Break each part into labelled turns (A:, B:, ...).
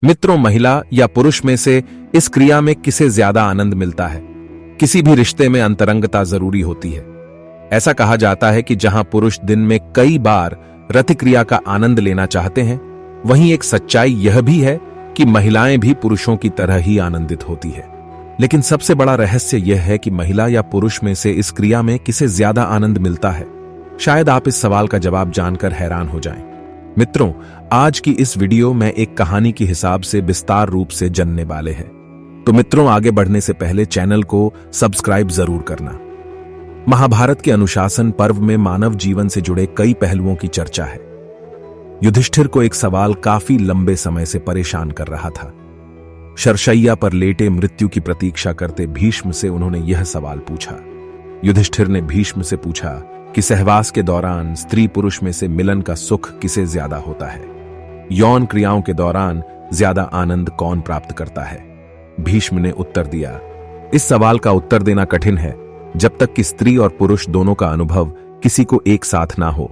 A: मित्रों, महिला या पुरुष में से इस क्रिया में किसे ज्यादा आनंद मिलता है? किसी भी रिश्ते में अंतरंगता जरूरी होती है। ऐसा कहा जाता है कि जहां पुरुष दिन में कई बार रतिक्रिया का आनंद लेना चाहते हैं, वहीं एक सच्चाई यह भी है कि महिलाएं भी पुरुषों की तरह ही आनंदित होती है। लेकिन सबसे बड़ा रहस्य यह है कि महिला या पुरुष में से इस क्रिया में किसे ज्यादा आनंद मिलता है। शायद आप इस सवाल का जवाब जानकर हैरान हो जाएं। मित्रों, आज की इस वीडियो में एक कहानी के हिसाब से विस्तार रूप से जानने वाले हैं। तो मित्रों, आगे बढ़ने से पहले चैनल को सब्सक्राइब जरूर करना। महाभारत के अनुशासन पर्व में मानव जीवन से जुड़े कई पहलुओं की चर्चा है। युधिष्ठिर को एक सवाल काफी लंबे समय से परेशान कर रहा था। शरशैया पर लेटे मृत्यु की प्रतीक्षा करते भीष्म से उन्होंने यह सवाल पूछा। युधिष्ठिर ने भीष्म से पूछा कि सहवास के दौरान स्त्री पुरुष में से मिलन का सुख किसे ज्यादा होता है? यौन क्रियाओं के दौरान ज्यादा आनंद कौन प्राप्त करता है? भीष्म ने उत्तर दिया, इस सवाल का उत्तर देना कठिन है जब तक कि स्त्री और पुरुष दोनों का अनुभव किसी को एक साथ ना हो।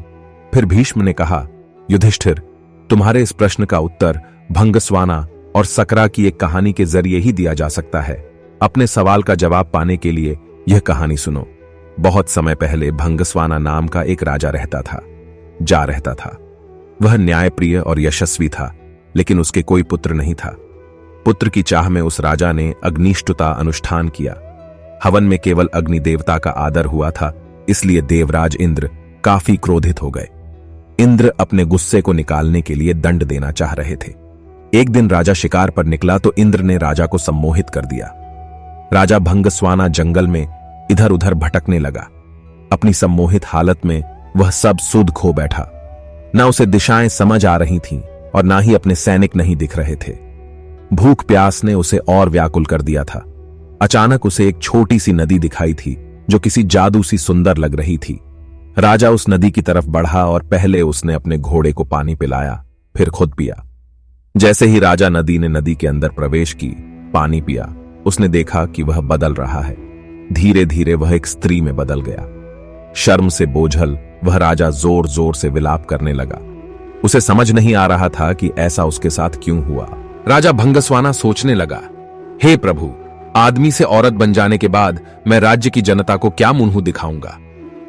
A: फिर भीष्म ने कहा, युधिष्ठिर, तुम्हारे इस प्रश्न का उत्तर भंगस्वाना और सकरा की एक कहानी के जरिए ही दिया जा सकता है। अपने सवाल का जवाब पाने के लिए यह कहानी सुनो। बहुत समय पहले भंगस्वाना नाम का एक राजा रहता था। वह न्यायप्रिय और यशस्वी था, लेकिन उसके कोई पुत्र नहीं था। पुत्र की चाह में उस राजा ने अग्निष्टुता अनुष्ठान किया। हवन में केवल अग्नि देवता का आदर हुआ था, इसलिए देवराज इंद्र काफी क्रोधित हो गए। इंद्र अपने गुस्से को निकालने के लिए दंड देना चाह रहे थे। एक दिन राजा शिकार पर निकला तो इंद्र ने राजा को सम्मोहित कर दिया। राजा भंगस्वाना जंगल में इधर उधर भटकने लगा। अपनी सम्मोहित हालत में वह सब सुध खो बैठा। न उसे दिशाएं समझ आ रही थीं और ना ही अपने सैनिक नहीं दिख रहे थे। भूख प्यास ने उसे और व्याकुल कर दिया था। अचानक उसे एक छोटी सी नदी दिखाई थी जो किसी जादू सी सुंदर लग रही थी। राजा उस नदी की तरफ बढ़ा और पहले उसने अपने घोड़े को पानी पिलाया, फिर खुद पिया। जैसे ही राजा नदी के अंदर प्रवेश की, पानी पिया, उसने देखा कि वह बदल रहा है। धीरे धीरे वह एक स्त्री में बदल गया। शर्म से बोझल वह राजा जोर जोर से विलाप करने लगा। उसे समझ नहीं आ रहा था कि ऐसा उसके साथ क्यों हुआ। राजा भंगस्वाना सोचने लगा, हे प्रभु, आदमी से औरत बन जाने के बाद मैं राज्य की जनता को क्या मुंह दिखाऊंगा?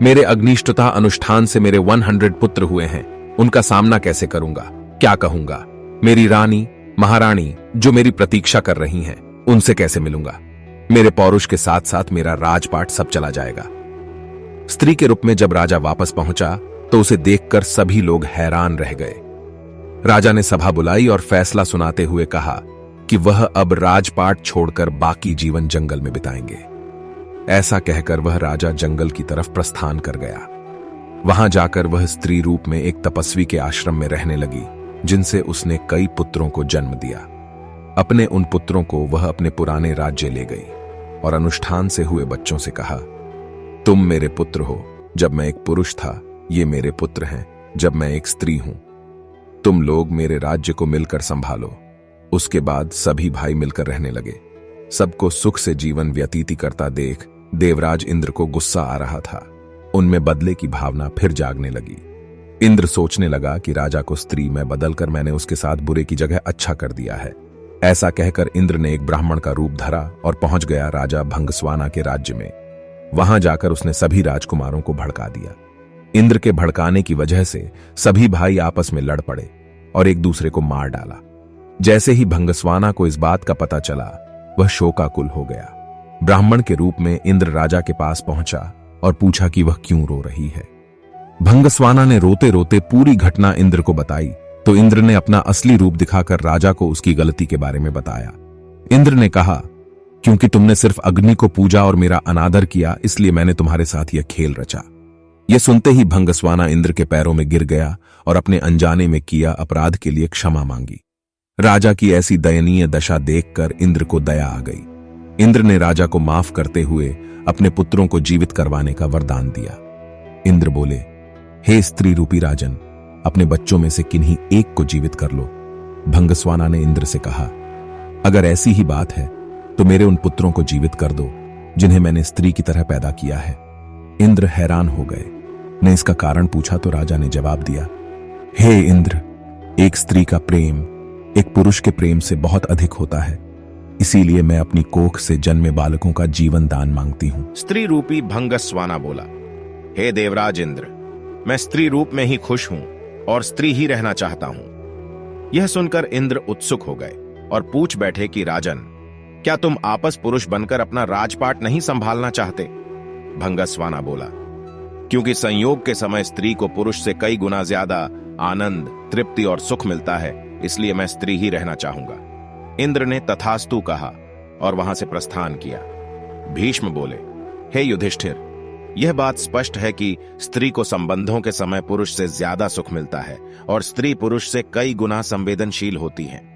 A: मेरे अग्निष्टता अनुष्ठान से मेरे 100 पुत्र हुए हैं, उनका सामना कैसे करूंगा? क्या कहूंगा? मेरी रानी, महारानी जो मेरी प्रतीक्षा कर रही हैं, उनसे कैसे मिलूंगा? मेरे पौरुष के साथ साथ मेरा राजपाट सब चला जाएगा। स्त्री के रूप में जब राजा वापस पहुंचा तो उसे देखकर सभी लोग हैरान रह गए। राजा ने सभा बुलाई और फैसला सुनाते हुए कहा कि वह अब राजपाट छोड़कर बाकी जीवन जंगल में बिताएंगे। ऐसा कहकर वह राजा जंगल की तरफ प्रस्थान कर गया। वहां जाकर वह स्त्री रूप में एक तपस्वी के आश्रम में रहने लगी, जिनसे उसने कई पुत्रों को जन्म दिया। अपने उन पुत्रों को वह अपने पुराने राज्य ले गई और अनुष्ठान से हुए बच्चों से कहा, तुम मेरे पुत्र हो जब मैं एक पुरुष था, ये मेरे पुत्र हैं जब मैं एक स्त्री हूं। तुम लोग मेरे राज्य को मिलकर संभालो। उसके बाद सभी भाई मिलकर रहने लगे। सबको सुख से जीवन व्यतीत करता देख देवराज इंद्र को गुस्सा आ रहा था। उनमें बदले की भावना फिर जागने लगी। इंद्र सोचने लगा कि राजा को स्त्री में बदलकर मैंने उसके साथ बुरे की जगह अच्छा कर दिया है। ऐसा कहकर इंद्र ने एक ब्राह्मण का रूप धरा और पहुंच गया राजा भंगस्वाना के राज्य में। वहां जाकर उसने सभी राजकुमारों को भड़का दिया। इंद्र के भड़काने की वजह से सभी भाई आपस में लड़ पड़े और एक दूसरे को मार डाला। जैसे ही भंगस्वाना को इस बात का पता चला, वह शोकाकुल हो गया। ब्राह्मण के रूप में इंद्र राजा के पास पहुंचा और पूछा कि वह क्यों रो रही है। भंगस्वाना ने रोते रोते पूरी घटना इंद्र को बताई तो इंद्र ने अपना असली रूप दिखाकर राजा को उसकी गलती के बारे में बताया। इंद्र ने कहा, क्योंकि तुमने सिर्फ अग्नि को पूजा और मेरा अनादर किया, इसलिए मैंने तुम्हारे साथ यह खेल रचा। यह सुनते ही भंगस्वाना इंद्र के पैरों में गिर गया और अपने अनजाने में किया अपराध के लिए क्षमा मांगी। राजा की ऐसी दयनीय दशा देखकर इंद्र को दया आ गई। इंद्र ने राजा को माफ करते हुए अपने पुत्रों को जीवित करवाने का वरदान दिया। इंद्र बोले, हे स्त्री रूपी राजन, अपने बच्चों में से किन्हीं एक को जीवित कर लो। भंगस्वाना ने इंद्र से कहा, अगर ऐसी ही बात है तो मेरे उन पुत्रों को जीवित कर दो जिन्हें मैंने स्त्री की तरह पैदा किया है। इंद्र हैरान हो गए। ने इसका कारण पूछा तो राजा ने जवाब दिया, हे इंद्र, एक स्त्री का प्रेम, एक पुरुष के प्रेम से बहुत अधिक होता है। इसीलिए मैं अपनी कोख से जन्मे बालकों का जीवन दान मांगती हूँ।
B: स्त्री रूपी भंगस्वाना बोला, हे देवराज इंद्र, मैं स्त्री रूप में ही खुश हूं और स्त्री ही रहना चाहता हूं। यह सुनकर इंद्र उत्सुक हो गए और पूछ बैठे कि राजन, क्या तुम आपस पुरुष बनकर अपना राजपाट नहीं संभालना चाहते? भंगस्वाना बोला, क्योंकि संयोग के समय स्त्री को पुरुष से कई गुना ज्यादा आनंद, तृप्ति और सुख मिलता है, इसलिए मैं स्त्री ही रहना चाहूंगा। इंद्र ने तथास्तु कहा और वहां से प्रस्थान किया। भीष्म बोले, हे युधिष्ठिर, यह बात स्पष्ट है कि स्त्री को संबंधों के समय पुरुष से ज्यादा सुख मिलता है और स्त्री पुरुष से कई गुना संवेदनशील होती है।